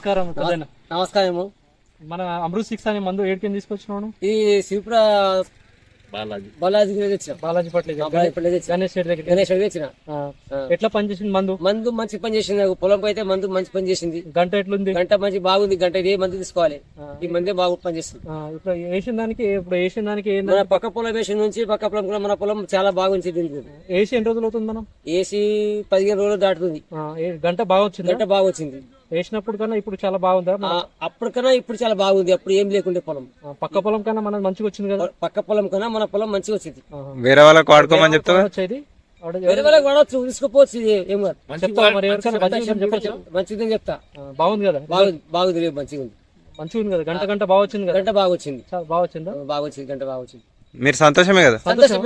నమస్కారం పెద్దన్న. నమస్కారము. మన అమృత్ 6 అనే మందు ఏడికి తీసుకొచ్చినాను. ఈ శివపుర బాలాజీ బాలాజీ పట్ల గణేష్ రెడ్డి దగ్గర. గణేష్ తెచ్చిన. ఎట్లా పనిచేసింది మందు? మందు మంచి పని చేసింది. నాకు పొలంకి అయితే మందు మంచి పని చేసింది. గంట ఎట్లుంది? గంట మంచి బాగుంది. గంట ఇదే మందు తీసుకోవాలి. ఈ మందే బాగా పని చేస్తుంది. ఇప్పుడు వేసిన దానికి మన పక్క పొలం వేసిన నుంచి పక్క పొలం కూడా మన పొలం చాలా బాగుంది. వేసి ఎన్ని రోజులు అవుతుంది మనం? ఏసీ 15 రోజులు దాటుతుంది. గంట బాగా వచ్చింది. గంట బాగా వచ్చింది. వేసినప్పుడు కన్నా ఇప్పుడు చాలా బాగుందా? అప్పటికన్నా ఇప్పుడు చాలా బాగుంది. అప్పుడు ఏం లేకుండే పొలం. పక్క పొలం కన్నా మనది మంచిగా వచ్చింది కదా. పక్క పొలం కన్నా మన పొలం మంచిగా వచ్చింది. వేరే వాళ్ళకి వాడుకోమని చెప్తా. వేరే వాళ్ళకి వాడవచ్చు, తీసుకోపోవచ్చు. ఏం కాదు. మంచిదని చెప్తా. బాగుంది కదా. బాగుంది రేపు మంచిగా ఉంది. మంచిగా ఉంది కదా. గంట బాగా వచ్చింది కదా. గంట బాగా వచ్చింది. బాగా వచ్చిందా? బాగా వచ్చింది. గంట బాగా వచ్చింది. మీరు సంతోషమే కదా? సంతోషం.